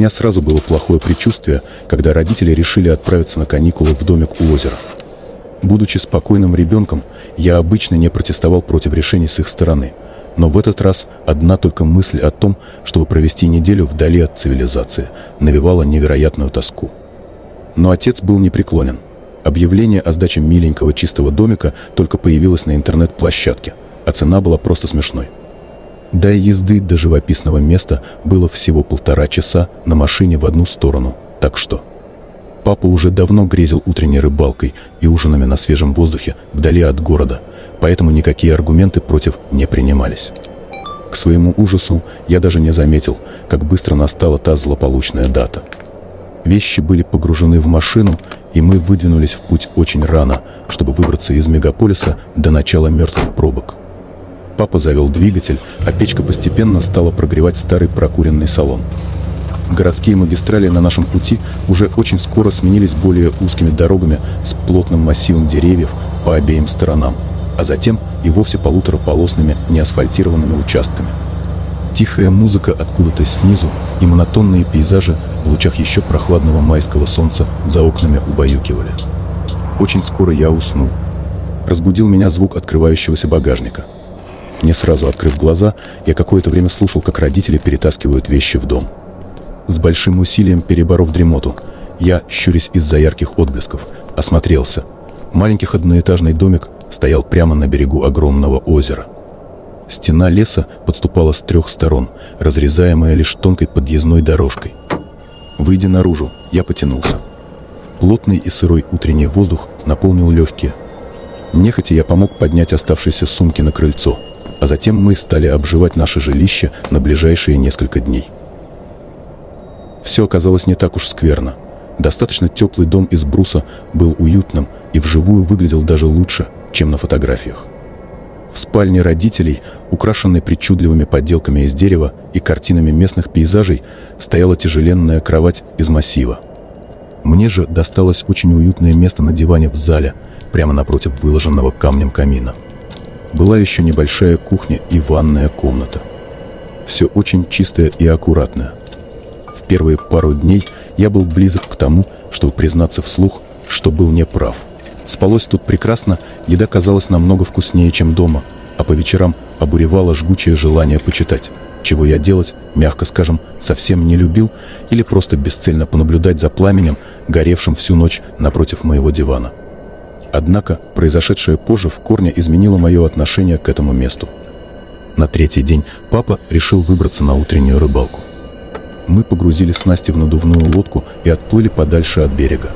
меня сразу было плохое предчувствие, когда родители решили отправиться на каникулы в домик у озера. Будучи спокойным ребенком, я обычно не протестовал против решений с их стороны. Но в этот раз одна только мысль о том, чтобы провести неделю вдали от цивилизации, навевала невероятную тоску. Но отец был непреклонен. Объявление о сдаче миленького чистого домика только появилось на интернет-площадке, а цена была просто смешной. До езды до живописного места было всего 1,5 часа на машине в одну сторону, так что... Папа уже давно грезил утренней рыбалкой и ужинами на свежем воздухе вдали от города, поэтому никакие аргументы против не принимались. К своему ужасу я даже не заметил, как быстро настала та злополучная дата. Вещи были погружены в машину, и мы выдвинулись в путь очень рано, чтобы выбраться из мегаполиса до начала мертвых пробок. Папа завел двигатель, а печка постепенно стала прогревать старый прокуренный салон. Городские магистрали на нашем пути уже очень скоро сменились более узкими дорогами с плотным массивом деревьев по обеим сторонам, а затем и вовсе полутораполосными неасфальтированными участками. Тихая музыка откуда-то снизу и монотонные пейзажи в лучах еще прохладного майского солнца за окнами убаюкивали. Очень скоро я уснул. Разбудил меня звук открывающегося багажника. Не сразу открыв глаза, я какое-то время слушал, как родители перетаскивают вещи в дом. С большим усилием переборов дремоту, я, щурясь из-за ярких отблесков, осмотрелся. Маленький одноэтажный домик стоял прямо на берегу огромного озера. Стена леса подступала с 3 сторон, разрезаемая лишь тонкой подъездной дорожкой. Выйдя наружу, я потянулся. Плотный и сырой утренний воздух наполнил легкие. Нехотя я помог поднять оставшиеся сумки на крыльцо, а затем мы стали обживать наше жилище на ближайшие несколько дней. Все оказалось не так уж скверно. Достаточно теплый дом из бруса был уютным и вживую выглядел даже лучше, чем на фотографиях. В спальне родителей, украшенной причудливыми подделками из дерева и картинами местных пейзажей, стояла тяжеленная кровать из массива. Мне же досталось очень уютное место на диване в зале, прямо напротив выложенного камнем камина. Была еще небольшая кухня и ванная комната. Все очень чистое и аккуратное. В первые пару дней я был близок к тому, чтобы признаться вслух, что был неправ. Спалось тут прекрасно, еда казалась намного вкуснее, чем дома, а по вечерам обуревало жгучее желание почитать, чего я делать, мягко скажем, совсем не любил, или просто бесцельно понаблюдать за пламенем, горевшим всю ночь напротив моего дивана. Однако произошедшее позже в корне изменило мое отношение к этому месту. На 3-й день папа решил выбраться на утреннюю рыбалку. Мы погрузили снасти в надувную лодку и отплыли подальше от берега.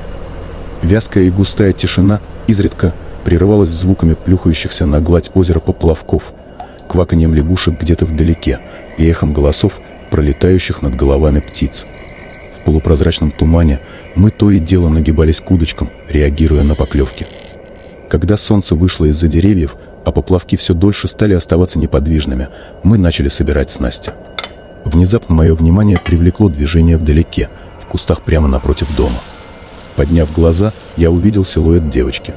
Вязкая и густая тишина изредка прерывалась звуками плюхающихся на гладь озера поплавков, кваканьем лягушек где-то вдалеке и эхом голосов, пролетающих над головами птиц. В полупрозрачном тумане мы то и дело нагибались к удочкам, реагируя на поклевки. Когда солнце вышло из-за деревьев, а поплавки все дольше стали оставаться неподвижными, мы начали собирать снасти. Внезапно мое внимание привлекло движение вдалеке, в кустах прямо напротив дома. Подняв глаза, я увидел силуэт девочки.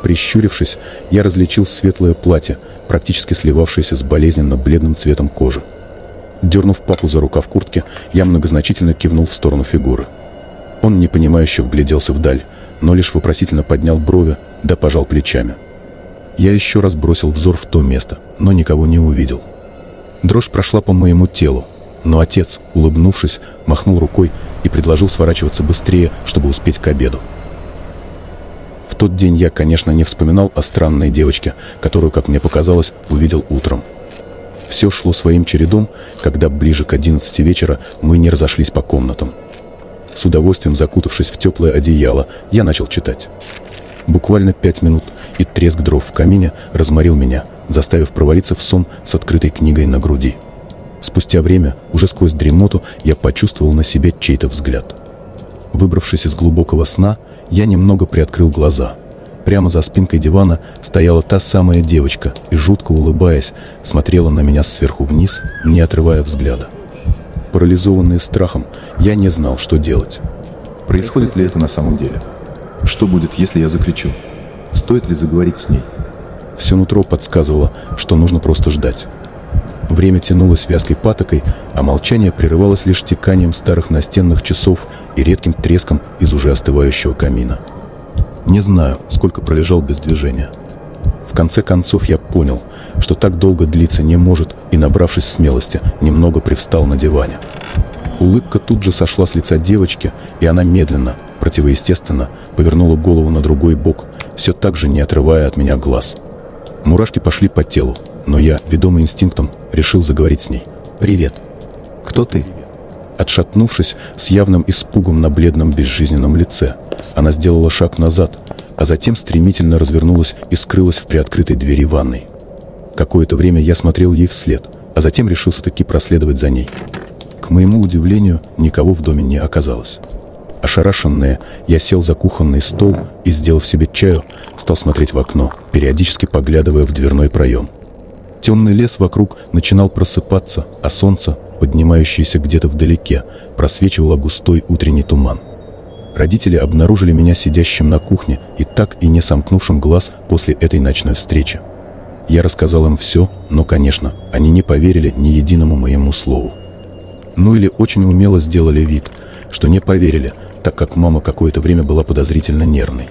Прищурившись, я различил светлое платье, практически сливавшееся с болезненно-бледным цветом кожи. Дернув папу за рукав куртки, я многозначительно кивнул в сторону фигуры. Он непонимающе вгляделся вдаль, но лишь вопросительно поднял брови, да пожал плечами. Я еще раз бросил взор в то место, но никого не увидел. Дрожь прошла по моему телу, но отец, улыбнувшись, махнул рукой и предложил сворачиваться быстрее, чтобы успеть к обеду. В тот день я, конечно, не вспоминал о странной девочке, которую, как мне показалось, увидел утром. Все шло своим чередом, когда ближе к 11 вечера мы не разошлись по комнатам. С удовольствием закутавшись в теплое одеяло, я начал читать. Буквально 5 минут, и треск дров в камине разморил меня, заставив провалиться в сон с открытой книгой на груди. Спустя время, уже сквозь дремоту, я почувствовал на себе чей-то взгляд. Выбравшись из глубокого сна, я немного приоткрыл глаза. Прямо за спинкой дивана стояла та самая девочка и, жутко улыбаясь, смотрела на меня сверху вниз, не отрывая взгляда. Парализованный страхом, я не знал, что делать. Происходит ли это на самом деле? Что будет, если я закричу? Стоит ли заговорить с ней? Все нутро подсказывало, что нужно просто ждать. Время тянулось вязкой патокой, а молчание прерывалось лишь тиканием старых настенных часов и редким треском из уже остывающего камина. Не знаю, сколько пролежал без движения. В конце концов я понял, что так долго длиться не может, и, набравшись смелости, немного привстал на диване. Улыбка тут же сошла с лица девочки, и она медленно, противоестественно, повернула голову на другой бок, все так же не отрывая от меня глаз. Мурашки пошли по телу, но я, ведомый инстинктом, решил заговорить с ней. «Привет». Кто ты? Отшатнувшись, с явным испугом на бледном безжизненном лице, она сделала шаг назад, а затем стремительно развернулась и скрылась в приоткрытой двери ванной. Какое-то время я смотрел ей вслед, а затем решился таки проследовать за ней. К моему удивлению, никого в доме не оказалось. Ошарашенная, я сел за кухонный стол и, сделав себе чаю, стал смотреть в окно, периодически поглядывая в дверной проем. Темный лес вокруг начинал просыпаться, а солнце, поднимающееся где-то вдалеке, просвечивало густой утренний туман. Родители обнаружили меня сидящим на кухне и так и не сомкнувшим глаз после этой ночной встречи. Я рассказал им все, но, конечно, они не поверили ни единому моему слову. Ну или очень умело сделали вид, что не поверили, так как мама какое-то время была подозрительно нервной.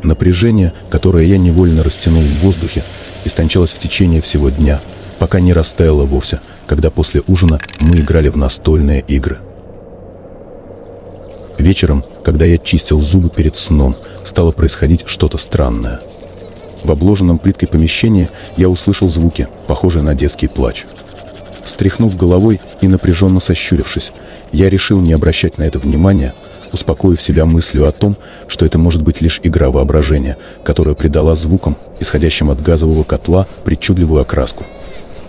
Напряжение, которое я невольно растянул в воздухе, истончалось в течение всего дня, пока не растаяло вовсе, когда после ужина мы играли в настольные игры. Вечером, когда я чистил зубы перед сном, стало происходить что-то странное. В обложенном плиткой помещении я услышал звуки, похожие на детский плач. Встряхнув головой и напряженно сощурившись, я решил не обращать на это внимания, успокоив себя мыслью о том, что это может быть лишь игра воображения, которая придала звукам, исходящим от газового котла, причудливую окраску.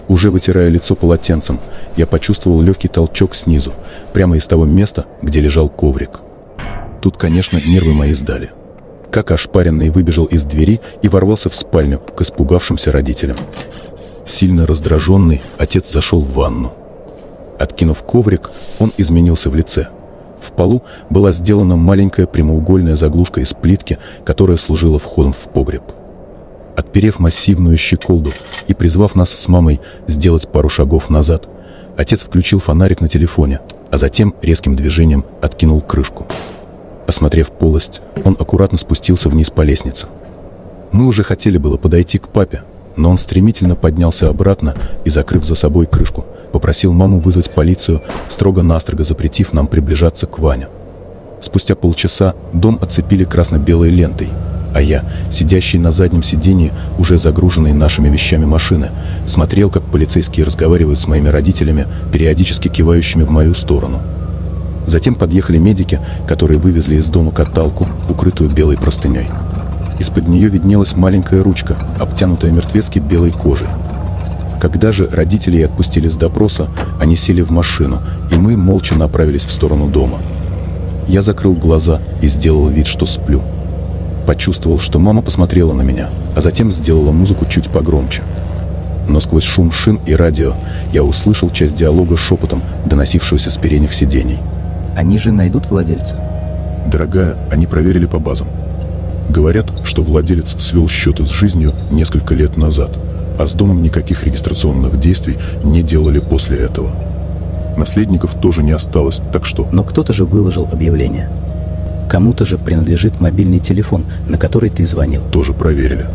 Уже вытирая лицо полотенцем, я почувствовал легкий толчок снизу, прямо из того места, где лежал коврик. Тут, конечно, нервы мои сдали. Как ошпаренный выбежал из двери и ворвался в спальню к испугавшимся родителям. Сильно раздраженный, отец зашел в ванну. Откинув коврик, он изменился в лице. В полу была сделана маленькая прямоугольная заглушка из плитки, которая служила входом в погреб. Отперев массивную щеколду и призвав нас с мамой сделать пару шагов назад, отец включил фонарик на телефоне, а затем резким движением откинул крышку. Осмотрев полость, он аккуратно спустился вниз по лестнице. Мы уже хотели было подойти к папе, но он стремительно поднялся обратно и, закрыв за собой крышку, попросил маму вызвать полицию, строго-настрого запретив нам приближаться к Ване. Спустя полчаса дом оцепили красно-белой лентой, а я, сидящий на заднем сиденье, уже загруженной нашими вещами машины, смотрел, как полицейские разговаривают с моими родителями, периодически кивающими в мою сторону. Затем подъехали медики, которые вывезли из дома каталку, укрытую белой простыней. Из-под нее виднелась маленькая ручка, обтянутая мертвецки белой кожей. Когда же родителей отпустили с допроса, они сели в машину, и мы молча направились в сторону дома. Я закрыл глаза и сделал вид, что сплю. Почувствовал, что мама посмотрела на меня, а затем сделала музыку чуть погромче. Но сквозь шум шин и радио я услышал часть диалога шепотом, доносившегося с передних сидений. Они же найдут владельца? Дорогая, они проверили по базам. Говорят, что владелец свел счеты с жизнью несколько лет назад, а с домом никаких регистрационных действий не делали после этого. Наследников тоже не осталось, так что... Но кто-то же выложил объявление. Кому-то же принадлежит мобильный телефон, на который ты звонил. Тоже проверили.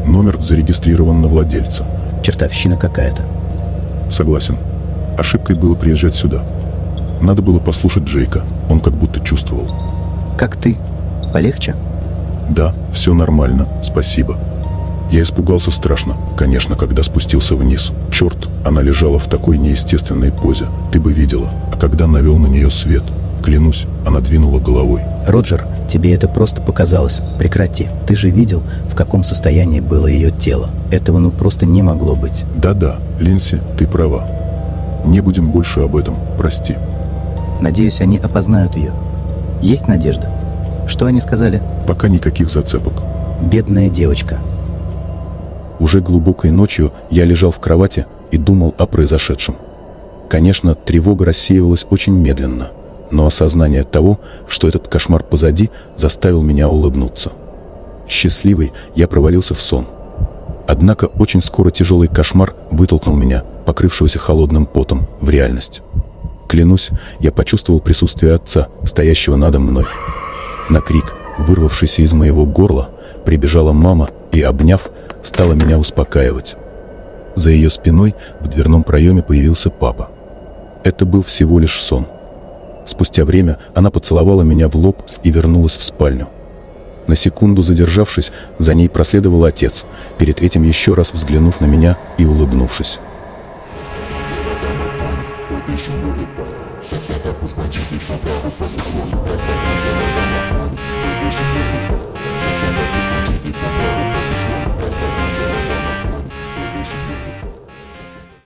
Номер зарегистрирован на владельца. Чертовщина какая-то. Согласен. Ошибкой было приезжать сюда. Надо было послушать Джейка. Он как будто чувствовал. Как ты? Полегче? Да, все нормально, спасибо. Я испугался страшно, конечно, когда спустился вниз. Черт, она лежала в такой неестественной позе. Ты бы видела. А когда навел на нее свет, клянусь, она двинула головой. Роджер, тебе это просто показалось. Прекрати. Ты же видел, в каком состоянии было ее тело. Этого ну просто не могло быть. Да-да, Линси, ты права. Не будем больше об этом, прости. Надеюсь, они опознают ее. Есть надежда? Что они сказали? Пока никаких зацепок. Бедная девочка. Уже глубокой ночью я лежал в кровати и думал о произошедшем. Конечно, тревога рассеивалась очень медленно, но осознание того, что этот кошмар позади, заставил меня улыбнуться. Счастливый, я провалился в сон. Однако очень скоро тяжелый кошмар вытолкнул меня, покрывшегося холодным потом, в реальность. Клянусь, я почувствовал присутствие отца, стоящего надо мной. На крик, вырвавшийся из моего горла, прибежала мама и, обняв, стала меня успокаивать. За ее спиной в дверном проеме появился папа. Это был всего лишь сон. Спустя время она поцеловала меня в лоб и вернулась в спальню. На секунду задержавшись, за ней проследовал отец, перед этим еще раз взглянув на меня и улыбнувшись. Соседа, пусть